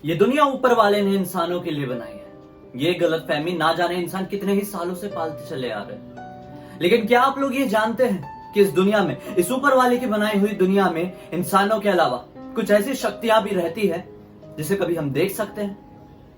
ये दुनिया ऊपर वाले ने इंसानों के लिए बनाई है। ये गलतफहमी ना जाने इंसान कितने ही सालों से पालते चले आ रहे हैं। लेकिन क्या आप लोग ये जानते हैं कि इस दुनिया में, इस ऊपर वाले की बनाई हुई दुनिया में इंसानों के अलावा कुछ ऐसी शक्तियां भी रहती है जिसे कभी हम देख सकते हैं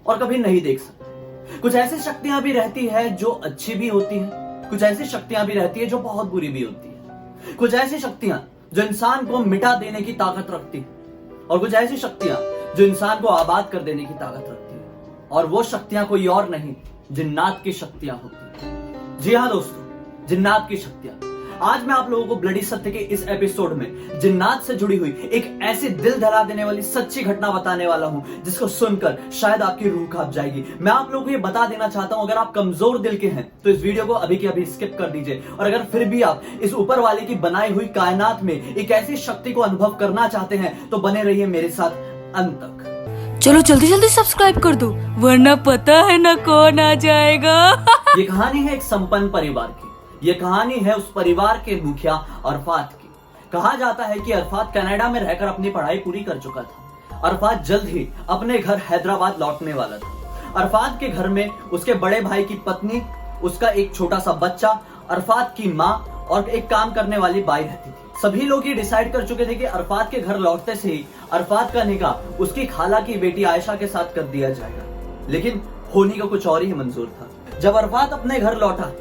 और कभी नहीं देख सकते। कुछ ऐसी शक्तियां भी रहती है जो अच्छी भी होती है, कुछ ऐसी शक्तियां भी रहती है जो बहुत बुरी भी होती है। कुछ ऐसी शक्तियां जो इंसान को मिटा देने की ताकत रखती है और कुछ ऐसी शक्तियां जो इंसान को आबाद कर देने की ताकत रखती है। और वो शक्तियां कोई और नहीं, जिन्नात की शक्तियां होती हैं। जी हाँ दोस्तों, जिन्नात की शक्तियां। आज मैं आप लोगों को ब्लडी सत्य के इस एपिसोड में जिन्नात से जुड़ी हुई एक ऐसी दिल दहला देने वाली सच्ची घटना बताने वाला हूं जिसको सुनकर शायद आपकी रूह कांप जाएगी। मैं आप लोगों को ये बता देना चाहता हूं, अगर आप कमजोर दिल के हैं तो इस वीडियो को अभी के अभी स्किप कर दीजिए। और अगर फिर भी आप इस ऊपर वाले की बनाई हुई कायनात में एक ऐसी शक्ति को अनुभव करना चाहते हैं तो बने रहिए मेरे साथ अंत तक। चलो जल्दी जल्दी सब्सक्राइब कर दो, वरना पता है ना कौन आ जाएगा। ये कहानी है एक संपन्न परिवार की। ये कहानी है उस परिवार के मुखिया अरफात की। कहा जाता है कि अरफात कनाडा में रहकर अपनी पढ़ाई पूरी कर चुका था। अरफात जल्द ही अपने घर हैदराबाद लौटने वाला था। अरफात के घर में उसके बड़े भाई की पत्नी, उसका एक छोटा सा बच्चा, अरफात की माँ और एक काम करने वाली बाई रहती थी। सभी लोग ये डिसाइड कर चुके थे कि अरफात के घर लौटते से ही अरफात का निकाह उसकी खाला की बेटी आयशा के साथ कर दिया जाएगा। लेकिन होनी का कुछ और ही मंजूर था। जब अरफात अपने घर लौटा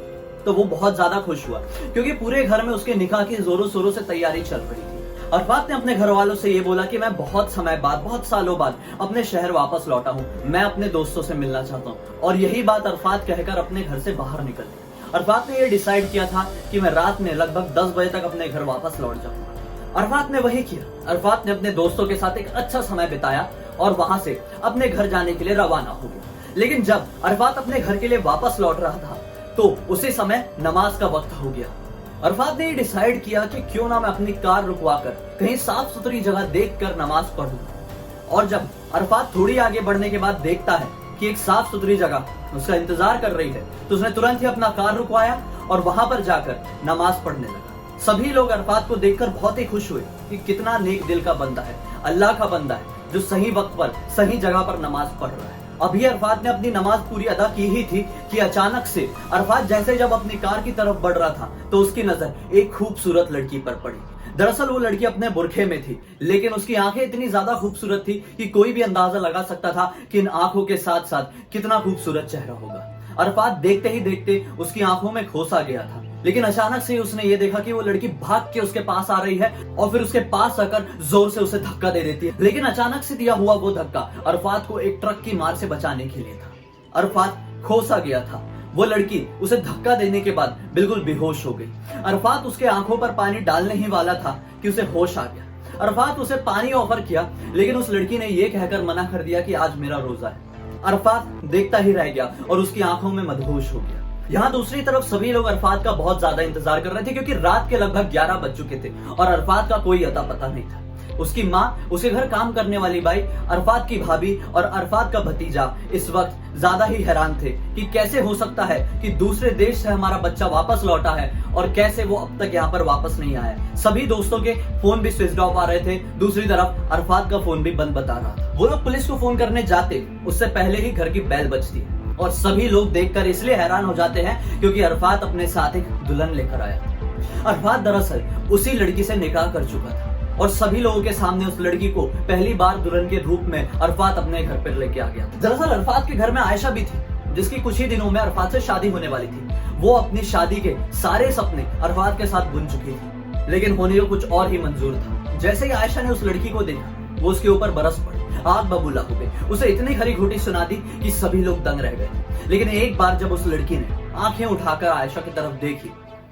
तो वो बहुत ज्यादा खुश हुआ, क्योंकि पूरे घर में उसके निकाह की जोरों शोरों से तैयारी चल रही थी। अरफात ने अपने घर वालों से ये बोला कि मैं बहुत समय बाद, बहुत सालों बाद अपने शहर वापस लौटा हूँ, मैं अपने दोस्तों से मिलना चाहता हूँ। और यही बात अरफात कहकर अपने घर से बाहर निकल गई। अरफात ने ये डिसाइड किया था कि मैं रात में लगभग 10 बजे तक अपने घर वापस लौट जाऊंगा। अरफात ने वही किया। अरफात ने अपने दोस्तों के साथ एक अच्छा समय बिताया और वहां से अपने घर जाने के लिए रवाना हो गया। लेकिन जब अरफात अपने घर के लिए वापस लौट रहा था तो उसी समय नमाज का वक्त हो गया। अरफात ने ये डिसाइड किया कि क्यों ना मैं अपनी कार रुकवाकर कहीं साफ सुथरी जगह देखकर नमाज पढ़ूं। और जब अरफात थोड़ी आगे बढ़ने के बाद देखता है कि एक साफ सुथरी जगह उसका इंतजार कर रही है तो उसने तुरंत ही अपना कार रुकवाया और वहां पर जाकर नमाज पढ़ने लगा। सभी लोग अरफात को देखकर बहुत ही खुश हुए कि कितना नेक दिल का बंदा है, अल्लाह का बंदा है जो सही वक्त पर सही जगह पर नमाज पढ़ रहा है। अभी अरफात ने अपनी नमाज पूरी अदा की ही थी कि अचानक से अरफात जैसे जब अपनी कार की तरफ बढ़ रहा था तो उसकी नजर एक खूबसूरत लड़की पर पड़ी। दरअसल वो लड़की अपने बुरखे में थी, लेकिन उसकी आंखें इतनी ज्यादा खूबसूरत थी कि कोई भी अंदाजा लगा सकता था कि इन आंखों के साथ साथ कितना खूबसूरत चेहरा होगा। अरफात देखते ही देखते उसकी आंखों में खो सा गया था। लेकिन अचानक से उसने ये देखा कि वो लड़की भाग के उसके पास आ रही है और फिर उसके पास आकर जोर से उसे धक्का दे देती है। लेकिन अचानक से दिया हुआ वो धक्का अरफात को एक ट्रक की मार से बचाने के लिए था। अरफात खो सा गया था। वो लड़की उसे धक्का देने के बाद बिल्कुल बेहोश हो गई। अरफात उसके आंखों पर पानी डालने ही वाला था कि उसे होश आ गया। अरफात उसे पानी ऑफर किया, लेकिन उस लड़की ने यह कहकर मना कर दिया कि आज मेरा रोजा है। अरफात देखता ही रह गया और उसकी आंखों में मदहोश हो गया। यहाँ दूसरी तरफ सभी लोग अरफात का बहुत ज्यादा इंतजार कर रहे थे, क्योंकि रात के लगभग 11 बज चुके थे और अरफात का कोई अता पता नहीं था। उसकी माँ, उसके घर काम करने वाली बाई, अरफात की भाभी और अरफात का भतीजा इस वक्त ज्यादा ही हैरान थे कि कैसे हो सकता है कि दूसरे देश से हमारा बच्चा वापस लौटा है और कैसे वो अब तक यहाँ पर वापस नहीं आया। सभी दोस्तों के फोन भी स्विच ऑफ आ रहे थे। दूसरी तरफ अरफात का फोन भी बंद बता रहा था। वो लोग पुलिस को फोन करने जाते उससे पहले ही घर की बेल बजती है और सभी लोग देखकर इसलिए हैरान हो जाते हैं क्योंकि अरफात अपने साथ एक दुल्हन लेकर आया था। अरफात दरअसल उसी लड़की से निकाह कर चुका था और सभी लोगों के सामने उस लड़की को पहली बार दुल्हन के रूप में अरफात अपने घर पर लेके आ गया। दरअसल अरफात के घर में आयशा भी थी, जिसकी कुछ ही दिनों में अरफात से शादी होने वाली थी। वो अपनी शादी के सारे सपने अरफात के साथ बुन चुकी थी, लेकिन होने को कुछ और ही मंजूर था। जैसे ही आयशा ने उस लड़की को देखा, वो उसके ऊपर बरस पड़ी, आग बबूला हो गई। उसे इतनी खरी खोटी सुना दी कि सभी लोग दंग रह गए। लेकिन एक बार जब उस लड़की ने आंखें उठाकर आयशा की तरफ देखी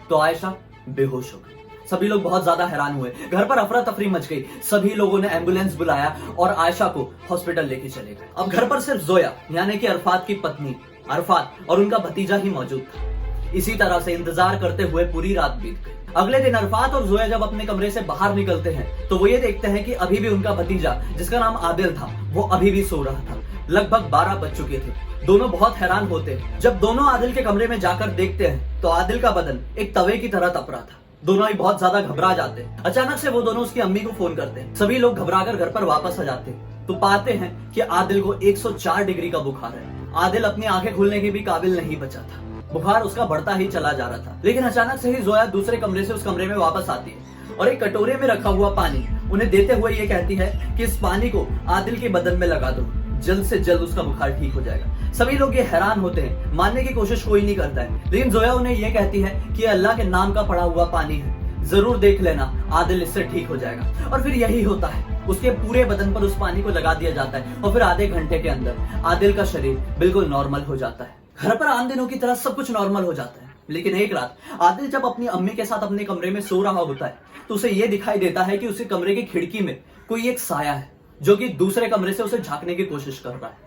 तो आयशा बेहोश हो गई। सभी लोग बहुत ज्यादा हैरान हुए। घर पर अफरा तफरी मच गई। सभी लोगों ने एम्बुलेंस बुलाया और आयशा को हॉस्पिटल लेके चले गए। अब घर पर सिर्फ जोया यानी कि अरफात की पत्नी, अरफात और उनका भतीजा ही मौजूद था। इसी तरह से इंतजार करते हुए पूरी रात बीत गई। अगले दिन अरफात और जोया जब अपने कमरे से बाहर निकलते हैं तो वो ये देखते हैं कि अभी भी उनका भतीजा, जिसका नाम आदिल था, वो अभी भी सो रहा था। लगभग 12 बज चुके थे। दोनों बहुत हैरान होते हैं। जब दोनों आदिल के कमरे में जाकर देखते हैं तो आदिल का बदन एक तवे की तरह तप रहा था। दोनों ही बहुत ज्यादा घबरा जाते हैं। अचानक से वो दोनों उसकी अम्मी को फोन करते हैं। सभी लोग घबराकर घर पर वापस आ जाते हैं। तो पाते हैं कि आदिल को 104 डिग्री का बुखार है। आदिल अपनी आंखें खुलने के भी काबिल नहीं बचा था। बुखार उसका बढ़ता ही चला जा रहा था। लेकिन अचानक से ही जोया दूसरे कमरे से उस कमरे में वापस आती है और एक कटोरे में रखा हुआ पानी उन्हें देते हुए ये कहती है कि इस पानी को आदिल के बदन में लगा दो, जल्द से जल्द उसका बुखार ठीक हो जाएगा। सभी लोग ये हैरान होते हैं, मानने की कोशिश कोई नहीं करता है, लेकिन जोया उन्हें ये कहती है कि अल्लाह के नाम का पड़ा हुआ पानी है, जरूर देख लेना, आदिल इससे ठीक हो जाएगा। और फिर यही होता है, उसके पूरे बदन पर उस पानी को लगा दिया जाता है और फिर आधे घंटे के अंदर आदिल का शरीर बिल्कुल नॉर्मल हो जाता है। घर पर आम दिनों की तरह सब कुछ नॉर्मल हो जाता है। लेकिन एक रात आदिल जब अपनी अम्मी के साथ अपने कमरे में सो रहा होता है तो उसे यह दिखाई देता है कि उसके कमरे की खिड़की में कोई एक साया है जो कि दूसरे कमरे से उसे झांकने की कोशिश कर रहा है।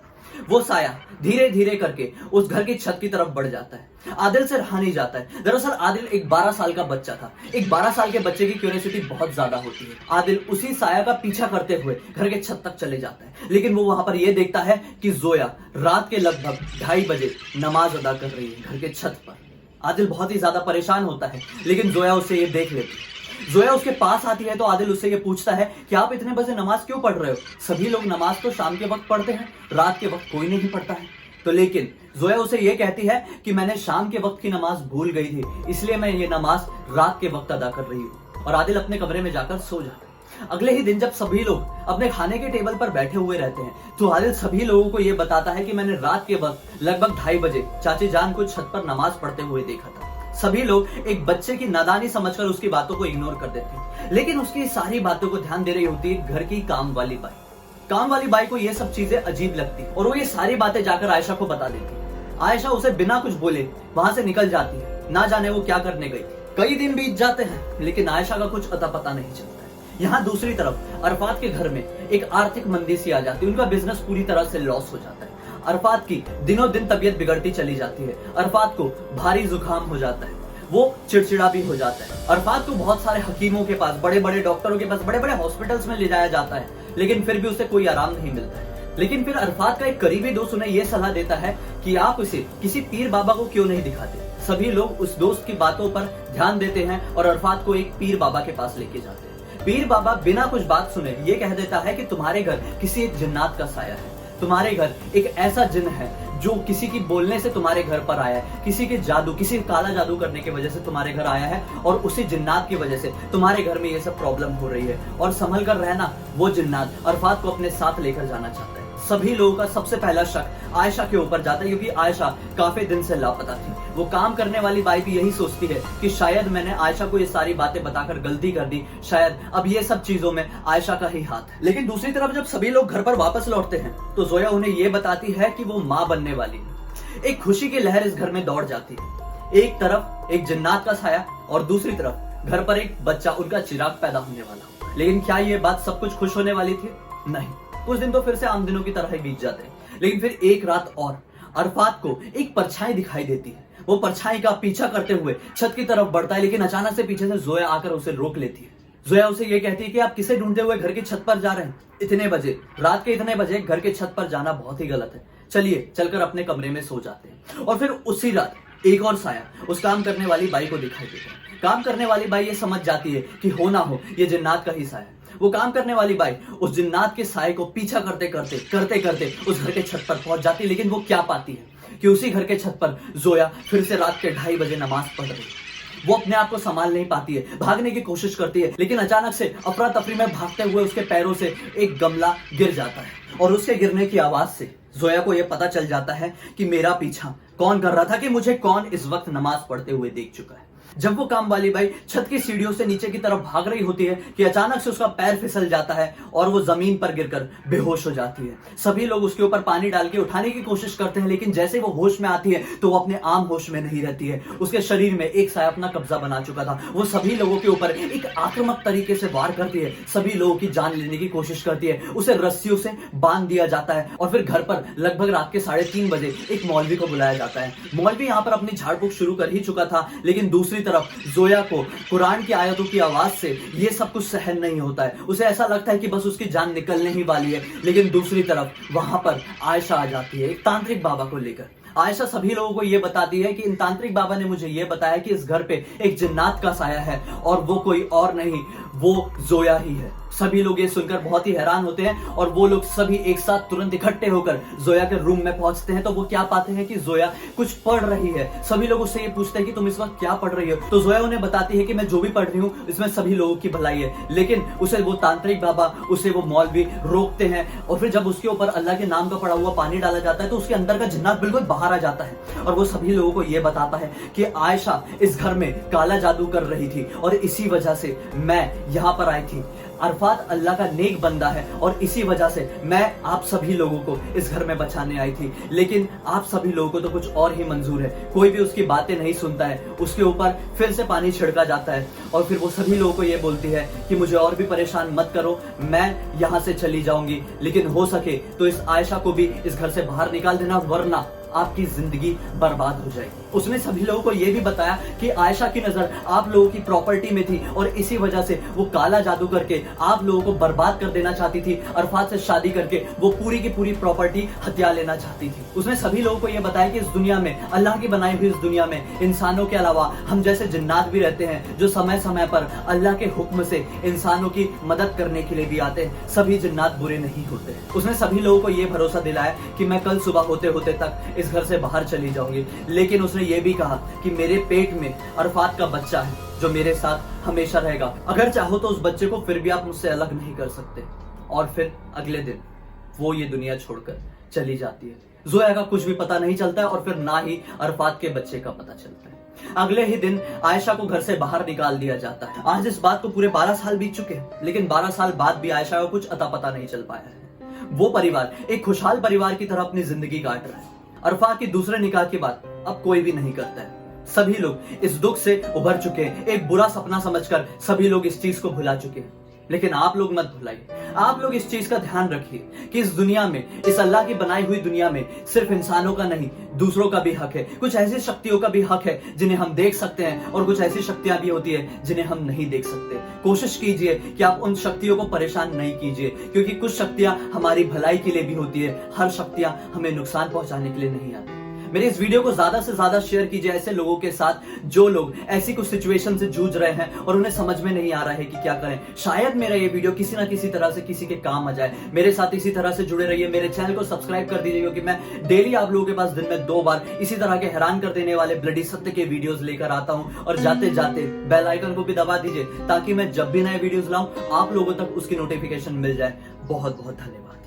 वो साया धीरे धीरे करके उस घर की छत की तरफ बढ़ जाता है। आदिल से रहा नहीं जाता है। दरअसल आदिल एक 12 साल का बच्चा था। एक 12 साल के बच्चे की क्यूरियोसिटी बहुत ज्यादा होती है। आदिल उसी साया का पीछा करते हुए घर के छत तक चले जाता है, लेकिन वो वहां पर यह देखता है कि जोया रात के लगभग 2:30 बजे नमाज अदा कर रही है घर के छत पर। आदिल बहुत ही ज्यादा परेशान होता है, लेकिन जोया उसे ये देख लेती है। जोया उसके पास आती है तो आदिल उससे ये पूछता है कि आप इतने बजे नमाज क्यों पढ़ रहे हो? सभी लोग नमाज तो शाम के वक्त पढ़ते हैं, रात के वक्त कोई नहीं पढ़ता है। तो लेकिन जोया उसे ये कहती है कि मैंने शाम के वक्त की नमाज भूल गई थी, इसलिए मैं ये नमाज रात के वक्त अदा कर रही हूँ। और आदिल अपने कमरे में जाकर सो जाता है। अगले ही दिन जब सभी लोग अपने खाने के टेबल पर बैठे हुए रहते हैं तो आदिल सभी लोगों को यह बताता है कि मैंने रात के वक्त लगभग 2:30 बजे चाची जान को छत पर नमाज पढ़ते हुए देखा था। सभी लोग एक बच्चे की नादानी समझकर उसकी बातों को इग्नोर कर देते हैं, लेकिन उसकी सारी बातों को ध्यान दे रही होती है घर की काम वाली बाई। काम वाली बाई को ये सब चीजें अजीब लगती और वो ये सारी बातें जाकर आयशा को बता देती है। आयशा उसे बिना कुछ बोले वहां से निकल जाती है, ना जाने वो क्या करने गई। कई दिन बीत जाते हैं लेकिन आयशा का कुछ अता पता नहीं चलता है। यहाँ दूसरी तरफ अरफात के घर में एक आर्थिक मंदी सी आ जाती है। उनका बिजनेस पूरी तरह से लॉस हो जाता है। अरफात की दिनों दिन तबीयत बिगड़ती चली जाती है। अरफात को भारी जुकाम हो जाता है, वो चिड़चिड़ा भी हो जाता है। अरफात को बहुत सारे हकीमों के पास, बड़े बड़े डॉक्टरों के पास, बड़े बड़े हॉस्पिटल्स में ले जाया जाता है, लेकिन फिर भी उसे कोई आराम नहीं मिलता है। लेकिन फिर अरफात का एक करीबी दोस्त उन्हें यह सलाह देता है कि आप इसे किसी पीर बाबा को क्यों नहीं दिखाते। सभी लोग उस दोस्त की बातों पर ध्यान देते हैं और अरफात को एक पीर बाबा के पास लेके जाते हैं। पीर बाबा बिना कुछ बात सुने ये कह देता है कि तुम्हारे घर किसी एक जिन्नात का साया है। तुम्हारे घर एक ऐसा जिन है जो किसी की बोलने से तुम्हारे घर पर आया है, किसी के जादू, किसी काला जादू करने की वजह से तुम्हारे घर आया है और उसी जिन्नात की वजह से तुम्हारे घर में ये सब प्रॉब्लम हो रही है। और संभल कर रहना, वो जिन्नात अरफात को अपने साथ लेकर जाना चाहता है। सभी लोगों का सबसे पहला शक आयशा के ऊपर जाता है, क्योंकि आयशा काफी दिन से लापता थी। वो काम करने वाली बाई भी यही सोचती है कि शायद मैंने आयशा को ये सारी बातें बताकर गलती कर दी, शायद अब ये सब चीजों में आयशा का ही हाथ है। लेकिन दूसरी तरफ जब सभी लोग घर पर वापस लौटते हैं तो जोया उन्हें ये बताती है कि वो माँ बनने वाली है। एक खुशी की लहर इस घर में दौड़ जाती है। एक तरफ एक जिन्नात का साया और दूसरी तरफ घर पर एक बच्चा, उनका चिराग पैदा होने वाला। लेकिन क्या ये बात सब कुछ खुश होने वाली थी? नहीं। कुछ दिन तो फिर से आम दिनों की तरह ही बीत जाते हैं। लेकिन फिर एक रात और अरफात को एक परछाई दिखाई देती है। वो परछाई का पीछा करते हुए छत की तरफ बढ़ता है, लेकिन अचानक से पीछे से जोया आकर उसे रोक लेती है। जोया उसे ये कहती है कि आप किसे ढूंढते हुए घर की छत पर जा रहे हैं? इतने बजे, रात के इतने बजे घर के छत पर जाना बहुत ही गलत है। चलिए चलकर अपने कमरे में सो जाते हैं। और फिर उसी रात एक और साया उस काम करने वाली बाई को दिखाई देता है। काम करने वाली बाई ये समझ जाती है कि हो ना हो ये जिन्नात का ही साया। वो काम करने वाली बाई उस जिन्नात के साये को पीछा करते करते उस घर के छत पर पहुंच जाती है। लेकिन वो क्या पाती है कि उसी घर के छत पर जोया फिर से रात के 2:30 बजे नमाज पढ़ रही है। वो अपने आप को संभाल नहीं पाती है, भागने की कोशिश करती है, लेकिन अचानक से अफरा तफरी में भागते हुए उसके पैरों से एक गमला गिर जाता है और उसके गिरने की आवाज से जोया को यह पता चल जाता है कि मेरा पीछा कौन कर रहा था, कि मुझे कौन इस वक्त नमाज पढ़ते हुए देख चुका है। जब वो काम वाली बाई छत की सीढ़ियों से नीचे की तरफ भाग रही होती है कि अचानक से उसका पैर फिसल जाता है और वो जमीन पर गिरकर बेहोश हो जाती है। सभी लोग उसके ऊपर पानी डाल के उठाने की कोशिश करते हैं, लेकिन जैसे वो होश में आती है तो वो अपने आम होश में नहीं रहती है। उसके शरीर में एक साया अपना कब्जा बना चुका था। वो सभी लोगों के ऊपर एक आक्रामक तरीके से वार करती है, सभी लोगों की जान लेने की कोशिश करती है। उसे रस्सियों से बांध दिया जाता है और फिर घर पर लगभग रात के 3:30 बजे एक मौलवी को बुलाया जाता है। मौलवी यहाँ पर अपनी झाड़ फूक शुरू कर ही चुका था, लेकिन दूसरी तरफ जोया को कुरान की आयतों की आवाज से ये सब कुछ सहन नहीं होता है। उसे ऐसा लगता है कि बस उसकी जान निकलने ही वाली है। लेकिन दूसरी तरफ वहां पर आयशा आ जाती है एक तांत्रिक बाबा को लेकर। आयशा सभी लोगों को यह बताती है कि इन तांत्रिक बाबा ने मुझे यह बताया कि इस घर पे एक जिन्नात का साया है और वो कोई और नहीं, वो जोया ही है। सभी लोग ये सुनकर बहुत ही हैरान होते हैं और वो लोग सभी एक साथ तुरंत इकट्ठे होकर जोया के रूम में पहुंचते हैं। तो वो क्या पाते हैं कि जोया कुछ पढ़ रही है। सभी लोग उससे ये पूछते हैं कि तुम इस वक्त क्या पढ़ रही हो। तो जोया उन्हें बताती है कि मैं जो भी पढ़ रही हूँ इसमें सभी लोगों की भलाई है। लेकिन उसे वो तांत्रिक बाबा, उसे वो मौलवी रोकते हैं और फिर जब उसके ऊपर अल्लाह के नाम का पड़ा हुआ पानी डाला जाता है तो उसके अंदर का जिन्नात बिल्कुल बाहर आ जाता है और वो सभी लोगों को ये बताता है कि आयशा इस घर में काला जादू कर रही थी और इसी वजह से मैं यहाँ पर आई थी। अरफात अल्लाह का नेक बंदा है और इसी वजह से मैं आप सभी लोगों को इस घर में बचाने आई थी। लेकिन आप सभी लोगों को तो कुछ और ही मंजूर है, कोई भी उसकी बातें नहीं सुनता है। उसके ऊपर फिर से पानी छिड़का जाता है और फिर वो सभी लोगों को ये बोलती है कि मुझे और भी परेशान मत करो, मैं यहाँ से चली जाऊंगी, लेकिन हो सके तो इस आयशा को भी इस घर से बाहर निकाल देना, वरना आपकी जिंदगी बर्बाद हो जाएगी। उसने सभी लोगों को यह भी बताया कि आयशा की नजर आप लोगों की प्रॉपर्टी में थी और इसी वजह से वो काला जादू करके आप लोगों को बर्बाद कर देना चाहती थी। अरफात से शादी करके वो पूरी की पूरी प्रॉपर्टी हथिया लेना चाहती थी। उसने सभी लोगों को यह बताया कि इस दुनिया में, अल्लाह की बनाई हुई इस दुनिया में इंसानों के अलावा हम जैसे जिन्नात भी रहते हैं जो समय समय पर अल्लाह के हुक्म से इंसानों की मदद करने के लिए भी आते हैं। सभी जिन्नात बुरे नहीं होते। उसने सभी लोगों को यह भरोसा दिलाया कि मैं कल सुबह होते होते तक इस घर से बाहर चली जाऊंगी। लेकिन उसने ये भी कहा कि मेरे पेट में अरफात का बच्चा है जो मेरे साथ हमेशा रहेगा। अगर चाहो तो उस बच्चे को फिर भी आप मुझसे अलग नहीं कर सकते। और फिर अगले दिन वो ये दुनिया छोड़कर चली जाती है। जोया का कुछ भी पता नहीं चलता है और फिर ना ही अरफात के बच्चे का पता चलता है। अगले ही दिन आयशा को घर से बाहर निकाल दिया जाता है। आज इस बात को पूरे 12 साल बीत चुके हैं, लेकिन 12 साल बाद भी आयशा को कुछ अता पता नहीं चल पाया है। वो परिवार एक खुशहाल परिवार की तरह अपनी जिंदगी काट रहा है। अरफात की दूसरे निकाह की बात अब कोई भी नहीं करता है। सभी लोग इस दुख से उभर चुके हैं। एक बुरा सपना समझकर सभी लोग इस चीज को भुला चुके हैं। लेकिन आप लोग मत भुलाइए, आप लोग इस चीज का ध्यान रखिए कि इस दुनिया में, इस अल्लाह की बनाई हुई दुनिया में सिर्फ इंसानों का नहीं, दूसरों का भी हक है। कुछ ऐसी शक्तियों का भी हक है जिन्हें हम देख सकते हैं और कुछ ऐसी शक्तियां भी होती है जिन्हें हम नहीं देख सकते। कोशिश कीजिए कि आप उन शक्तियों को परेशान नहीं कीजिए, क्योंकि कुछ शक्तियां हमारी भलाई के लिए भी होती है। हर शक्तियां हमें नुकसान पहुंचाने के लिए नहीं आती। मेरे इस वीडियो को ज्यादा से ज्यादा शेयर कीजिए ऐसे लोगों के साथ जो लोग ऐसी कुछ सिचुएशन से जूझ रहे हैं और उन्हें समझ में नहीं आ रहा है कि क्या करें। शायद मेरा ये वीडियो किसी ना किसी तरह से किसी के काम आ जाए। मेरे साथ इसी तरह से जुड़े रहिए। मेरे चैनल को सब्सक्राइब कर दीजिए, क्योंकि मैं डेली आप लोगों के पास दिन में 2 बार इसी तरह के हैरान कर देने वाले ब्लडी सत्य के वीडियोस लेकर आता हूं। और जाते जाते बेल आइकन को भी दबा दीजिए ताकि मैं जब भी नए वीडियोस लाऊं आप लोगों तक उसकी नोटिफिकेशन मिल जाए। बहुत बहुत धन्यवाद।